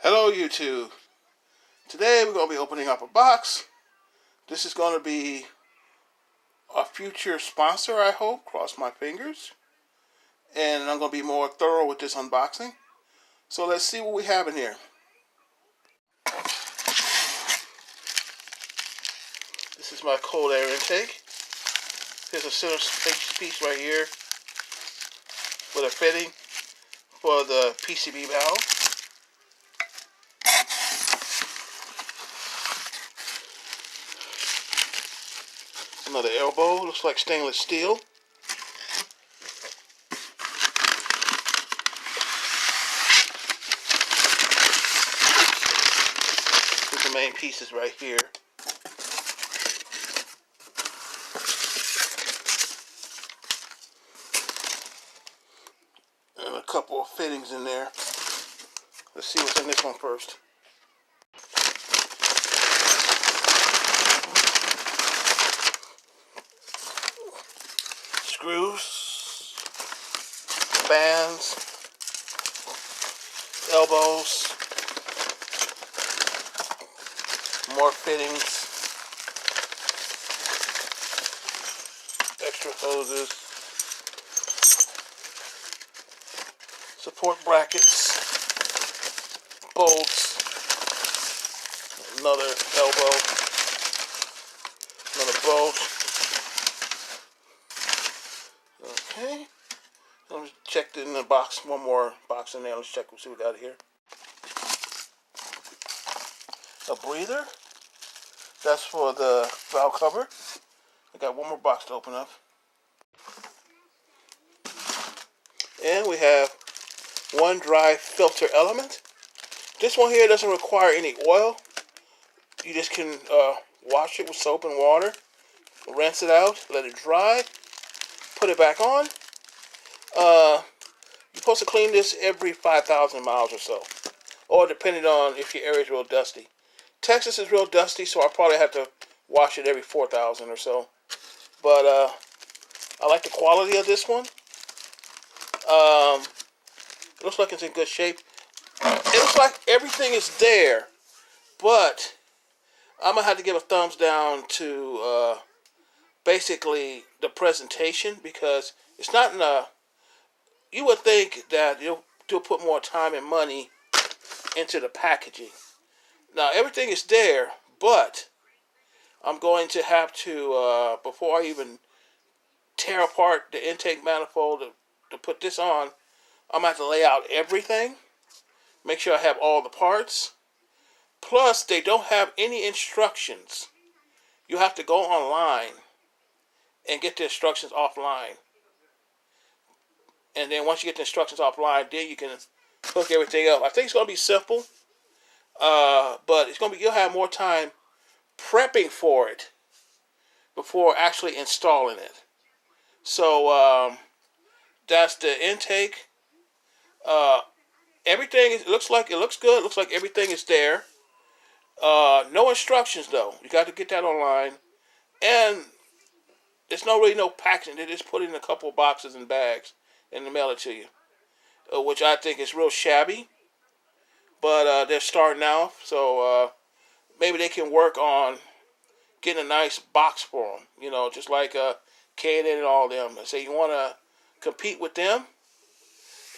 Hello YouTube. Today we're going to be opening up a box. This is going to be a future sponsor, I hope. Cross my fingers. And I'm going to be more thorough with this unboxing. So let's see what we have in here. This is my cold air intake. Here's a center piece right here with a fitting for the PCB valve. Another elbow, looks like stainless steel. Here's the main pieces right here. And a couple of fittings in there. Let's see what's in this one first. Screws, bands, elbows, more fittings, extra hoses, support brackets, bolts, another elbow, another bolt. Okay, let me check in the box, one more box in there. Let's check, see what we got here. A breather, that's for the valve cover. I got one more box to open up. And we have one dry filter element. This one here doesn't require any oil. You just can wash it with soap and water, rinse it out, let it dry, put it back on. You're supposed to clean this every 5,000 miles or so, or depending on if your area is real dusty. Texas is real dusty, so I probably have to wash it every 4,000 or so. But I like the quality of this one. It looks like it's in good shape. It looks like everything is there, but I'm gonna have to give a thumbs down to basically the presentation, because it's not in a. You would think that you'll put more time and money into the packaging. Now everything is there, but I'm going to have to before I even tear apart the intake manifold to put this on, I'm going to have to lay out everything, make sure I have all the parts. Plus, they don't have any instructions. You have to go online and get the instructions offline. And then once you get the instructions offline, then you can hook everything up. I think it's going to be simple, but it's going to be, you'll have more time prepping for it before actually installing it. So that's the intake. Everything it looks good. It looks like everything is there. No instructions though. You got to get that online, and there's no packaging. They just put it in a couple of boxes and bags and mail it to you, which I think is real shabby. But they're starting out, so maybe they can work on getting a nice box for them. You know, just like K&N and all them. I say you want to compete with them,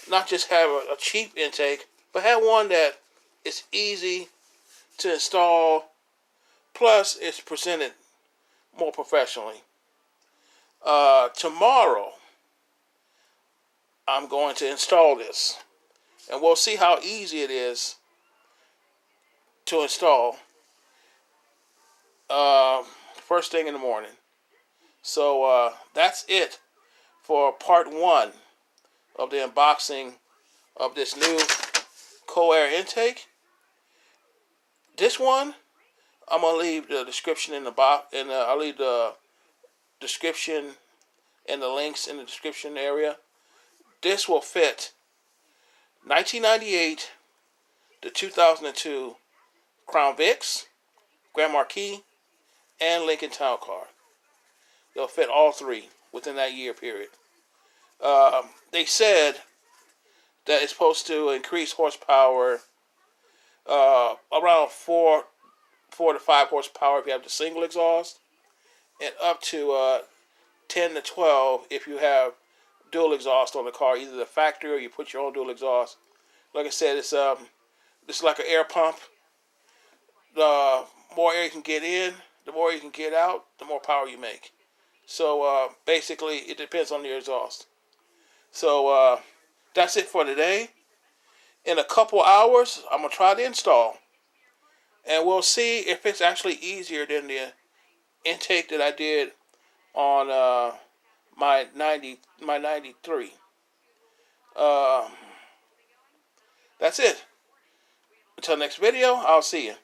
not just have a cheap intake, but have one that is easy to install, plus it's presented more professionally. Tomorrow, I'm going to install this, and we'll see how easy it is to install first thing in the morning. So that's it for part one of the unboxing of this new cold air intake. This one, I'm gonna leave the description in the box, and I'll leave the description and the links in the description area. This will fit 1998 to 2002 Crown Vics, Grand Marquis, and Lincoln Town Car. They'll fit all three within that year period. They said that it's supposed to increase horsepower around 4 to 5 horsepower if you have the single exhaust, and up to 10 to 12 if you have dual exhaust on the car, either the factory or you put your own dual exhaust. Like I said, it's like an air pump. The more air you can get in, the more you can get out, the more power you make. So basically, it depends on your exhaust. So that's it for today. In a couple hours, I'm gonna try to install, and we'll see if it's actually easier than the intake that I did on my 93. Uh, that's it. Until next video, I'll see you.